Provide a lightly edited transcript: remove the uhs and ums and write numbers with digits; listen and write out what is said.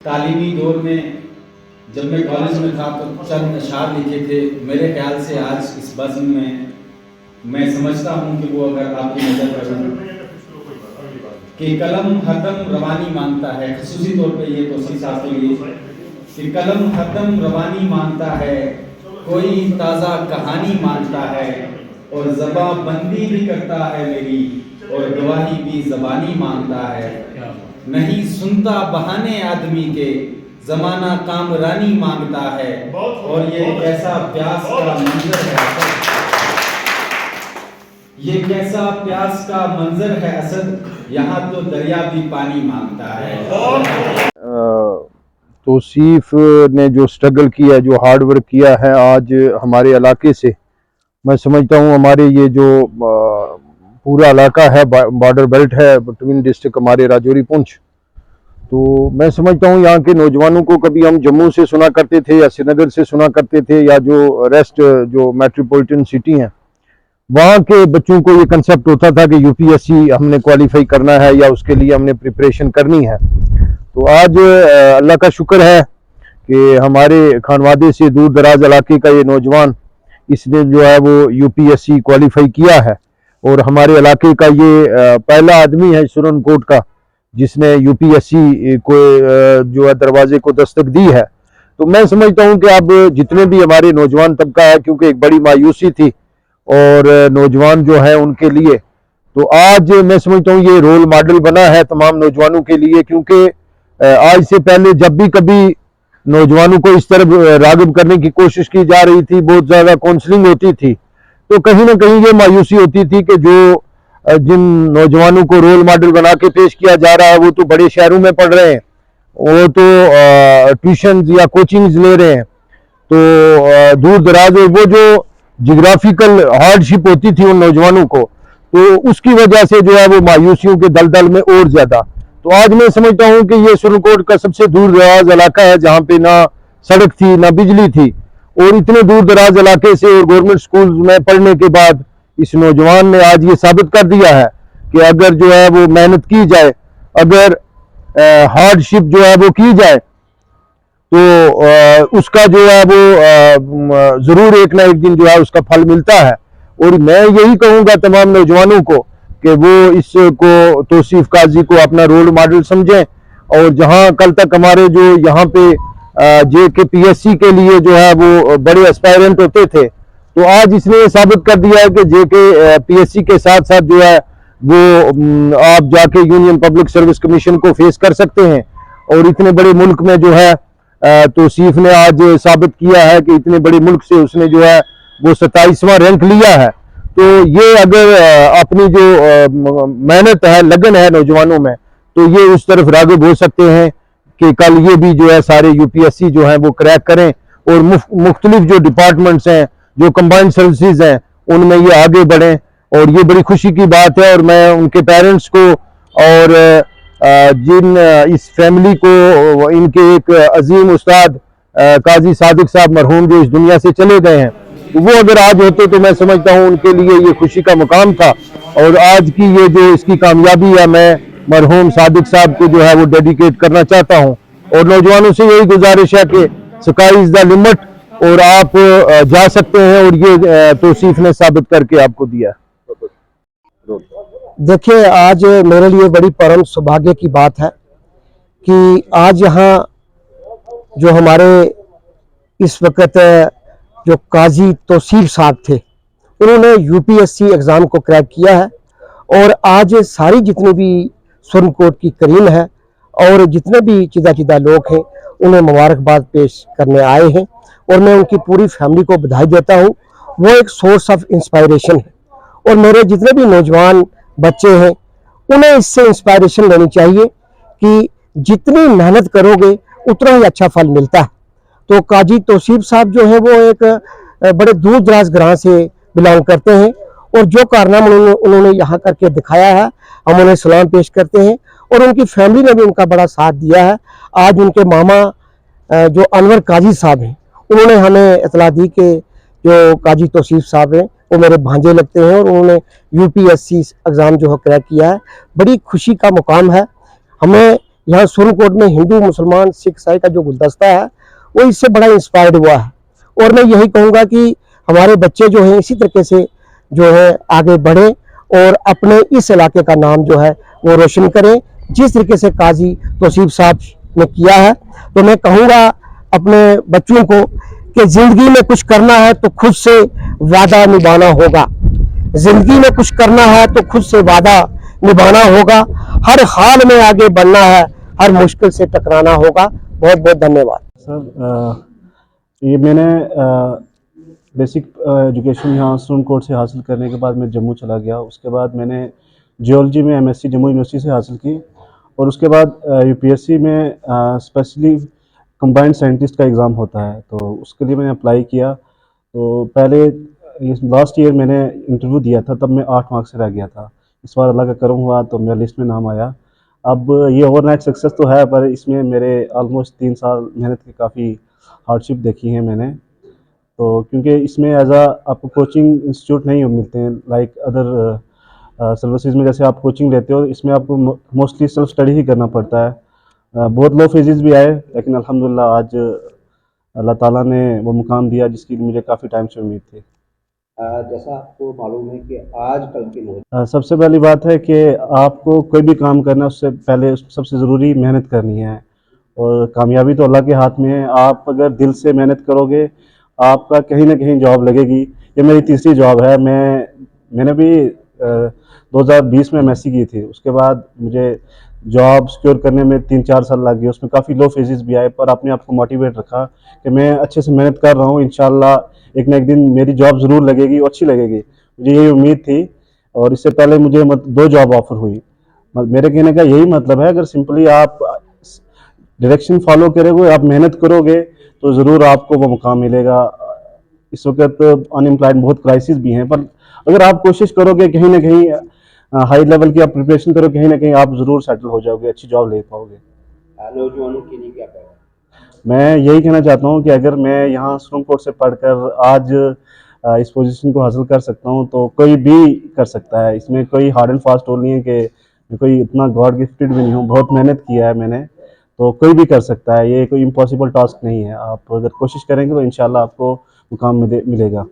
तालीमी दौर में जब मैं कॉलेज में था तो चंद अशार लिखे थे। मेरे ख्याल से आज इस बज़्म में मैं समझता हूँ कि वो अगर आपकी नज़र करूँ कि कलम हरदम रवानी मांगता है, ख़ुसूसी तौर पे ये तौसीफ़ साहब के लिए कि कलम हरदम रवानी मांगता है, कोई ताज़ा कहानी मांगता है और ज़बान बंदी भी करता है मेरी और गवाही भी ज़बानी मांगता है। नहीं सुनता बहाने आदमी के, ज़माना कामरानी मांगता है। और ये कैसा प्यास का मंजर है, ये कैसा प्यास का मंजर है असद, यहाँ तो दरिया भी पानी मांगता है। तौसीफ ने जो स्ट्रगल किया है, जो हार्ड वर्क किया है आज हमारे इलाके से, मैं समझता हूँ हमारे ये जो पूरा इलाका है, बॉर्डर बेल्ट है ट्विन डिस्ट्रिक्ट हमारे राजौरी पुंछ, तो मैं समझता हूँ यहाँ के नौजवानों को कभी हम जम्मू से सुना करते थे या श्रीनगर से सुना करते थे या जो रेस्ट जो मेट्रोपॉलिटन सिटी हैं वहाँ के बच्चों को ये कंसेप्ट होता था कि यूपीएससी हमने क्वालिफाई करना है या उसके लिए हमने प्रिपरेशन करनी है। तो आज अल्लाह का शुक्र है कि हमारे खानवादे से दूर दराज इलाके का ये नौजवान इसने जो है वो यूपीएससी क्वालिफाई किया है और हमारे इलाके का ये पहला आदमी है सुरनकोट का जिसने यूपीएससी को जो है दरवाजे को दस्तक दी है। तो मैं समझता हूं कि अब जितने भी हमारे नौजवान तबका है, क्योंकि एक बड़ी मायूसी थी और नौजवान जो है उनके लिए, तो आज मैं समझता हूं ये रोल मॉडल बना है तमाम नौजवानों के लिए, क्योंकि आज से पहले जब भी कभी नौजवानों को इस तरफ राग़िब करने की कोशिश की जा रही थी, बहुत ज़्यादा काउंसलिंग होती थी, तो कहीं ना कहीं ये मायूसी होती थी कि जो जिन नौजवानों को रोल मॉडल बना के पेश किया जा रहा है वो तो बड़े शहरों में पढ़ रहे हैं, वो तो ट्यूशन या कोचिंग्स ले रहे हैं, तो दूर दराज वो जो जियोग्राफिकल हार्डशिप होती थी उन नौजवानों को, तो उसकी वजह से जो है वो मायूसियों के दलदल में और ज्यादा। तो आज मैं समझता हूँ कि ये सुरनकोट का सबसे दूर दराज इलाका है जहाँ पे ना सड़क थी ना बिजली थी, और इतने दूर दराज इलाके से और गवर्नमेंट स्कूल में पढ़ने के बाद इस नौजवान ने आज ये साबित कर दिया है कि अगर जो है वो मेहनत की जाए, अगर हार्डशिप जो है वो की जाए, तो उसका जो है वो जरूर एक ना एक दिन जो है उसका फल मिलता है। और मैं यही कहूँगा तमाम नौजवानों को कि वो इसको तौसीफ काजी को अपना रोल मॉडल समझें, और जहाँ कल तक हमारे जो यहाँ पे JKPSC के लिए जो है वो बड़े एस्पायरेंट होते थे, तो आज इसने ये साबित कर दिया है कि JKPSC के साथ साथ जो है वो आप जाके यूनियन पब्लिक सर्विस कमीशन को फेस कर सकते हैं। और इतने बड़े मुल्क में जो है तौसीफ ने आज साबित किया है कि इतने बड़े मुल्क से उसने जो है वो 27वां रैंक लिया है। तो ये अगर अपनी जो मेहनत है, लगन है नौजवानों में, तो ये उस तरफ राग़िब हो सकते हैं कि कल ये भी जो है सारे यूपीएससी जो है वो क्रैक करें और मुख्तलिफ जो डिपार्टमेंट्स हैं, जो कंबाइंड सर्विसेज हैं, उनमें ये आगे बढ़ें। और ये बड़ी खुशी की बात है, और मैं उनके पेरेंट्स को और जिन इस फैमिली को, इनके एक अजीम उस्ताद काजी सादिक साहब मरहूम जो इस दुनिया से चले गए हैं, तो वो अगर आज होते तो मैं समझता हूँ उनके लिए ये खुशी का मुकाम था। और आज की ये जो इसकी कामयाबी है, मैं मरहूम सादिक साहब को जो है वो डेडिकेट करना चाहता हूँ। और नौजवानों से यही गुजारिश है कि स्काई इज द लिमिट, और आप जा सकते हैं, और ये तौसीफ ने साबित करके आपको दिया। देखिए, आज मेरे लिए बड़ी परम सौभाग्य की बात है कि आज यहाँ जो हमारे इस वक्त जो काजी तौसीफ साहब थे, उन्होंने यूपीएससी एग्ज़ाम को क्रैक किया है, और आज सारी जितनी भी सुरनकोट की करीम है और जितने भी चिदा लोग हैं उन्हें मुबारकबाद पेश करने आए हैं, और मैं उनकी पूरी फैमिली को बधाई देता हूँ। वो एक सोर्स ऑफ इंस्पायरेशन है, और मेरे जितने भी नौजवान बच्चे हैं उन्हें इससे इंस्पायरेशन लेनी चाहिए कि जितनी मेहनत करोगे उतना ही अच्छा फल मिलता है। तो काजी तौसीफ साहब जो है वो एक बड़े दूर दराज गांव से बिलोंग करते हैं, और जो कारनामा उन्होंने यहाँ करके दिखाया है, हम उन्हें सलाम पेश करते हैं, और उनकी फैमिली ने भी उनका बड़ा साथ दिया है। आज उनके मामा जो अनवर काजी साहब हैं, उन्होंने हमें इतला दी कि जो काजी तौसीफ साहब हैं वो मेरे भांजे लगते हैं, और उन्होंने यूपीएससी एग्ज़ाम जो है क्रैक किया है। बड़ी खुशी का मुकाम है। हमें यहाँ सुरनकोट में हिंदू मुसलमान सिख ईसाई का जो गुलदस्ता है वो इससे बड़ा इंस्पायर्ड हुआ है। और मैं यही कहूँगा कि हमारे बच्चे जो हैं इसी तरीके से जो है आगे बढ़े और अपने इस इलाके का नाम जो है वो रोशन करें, जिस तरीके से काजी तौसीफ साहब ने किया है। तो मैं कहूँगा अपने बच्चों को कि जिंदगी में कुछ करना है तो खुद से वादा निभाना होगा, जिंदगी में कुछ करना है तो खुद से वादा निभाना होगा, हर हाल में आगे बढ़ना है, हर मुश्किल से टकराना होगा। बहुत बहुत धन्यवाद सर। ये मैंने बेसिक एजुकेशन यहाँ सुरनकोट से हासिल करने के बाद मैं जम्मू चला गया। उसके बाद मैंने जियोलॉजी में एमएससी जम्मू यूनिवर्सिटी से हासिल की और उसके बाद यूपीएससी में स्पेशली कंबाइंड साइंटिस्ट का एग्ज़ाम होता है, तो उसके लिए मैंने अप्लाई किया। तो पहले लास्ट ईयर मैंने इंटरव्यू दिया था, तब मैं 8 मार्क्स से रह गया था। इस बार अल्लाह का करम हुआ तो मेरा लिस्ट में नाम आया। अब ये ओवरनाइट सक्सेस तो है, पर इसमें मेरे ऑलमोस्ट 3 साल मेहनत की काफ़ी हार्डशिप देखी है मैंने। तो क्योंकि इसमें एज आपको कोचिंग इंस्टीट्यूट नहीं मिलते हैं लाइक अदर सर्विसेज में, जैसे आप कोचिंग लेते हो, इसमें आपको मोस्टली सेल्फ स्टडी ही करना पड़ता है। बहुत लो फीस भी आए, लेकिन अल्हम्दुलिल्लाह आज अल्लाह ताला ने वो मुकाम दिया जिसकी मुझे काफ़ी टाइम से उम्मीद थी। जैसा आपको मालूम है कि आजकल के लोग सबसे पहली बात है कि आपको कोई भी काम करना उससे पहले सबसे ज़रूरी मेहनत करनी है, और कामयाबी तो अल्लाह के हाथ में है। आप अगर दिल से मेहनत करोगे आपका कहीं ना कहीं जॉब लगेगी। ये मेरी तीसरी जॉब है। मैंने भी 2020 में एमएससी की थी, उसके बाद मुझे जॉब सिक्योर करने में 3-4 साल लग गए। उसमें काफ़ी लो फेजेस भी आए, पर अपने आप को मोटिवेट रखा कि मैं अच्छे से मेहनत कर रहा हूँ, इंशाल्लाह एक ना एक दिन मेरी जॉब ज़रूर लगेगी और अच्छी लगेगी। मुझे यही उम्मीद थी। और इससे पहले मुझे 2 जॉब ऑफर हुई। मेरे कहने का यही मतलब है, अगर सिंपली आप डायरेक्शन फॉलो करोगे, आप मेहनत करोगे, तो ज़रूर आपको वो मुकाम मिलेगा। इस वक्त अनएम्प्लॉयड बहुत क्राइसिस भी हैं, पर अगर आप कोशिश करोगे, कहीं ना कहीं हाई लेवल की आप प्रिपरेशन करो, कहीं ना कहीं आप ज़रूर सेटल हो जाओगे, अच्छी जॉब ले पाओगे। नौजवानों के लिए क्या कहें? मैं यही कहना चाहता हूँ कि अगर मैं यहाँ सुरनकोट से पढ़कर आज इस पोजीशन को हासिल कर सकता हूँ, तो कोई भी कर सकता है। इसमें कोई हार्ड एंड फास्ट रूल नहीं है कि मैं कोई इतना गॉड गिफ्टेड भी नहीं हूँ। बहुत मेहनत किया है मैंने, तो कोई भी कर सकता है। ये कोई इम्पॉसिबल टास्क नहीं है। आप अगर कोशिश करेंगे तो इंशाल्लाह आपको मुकाम मिलेगा।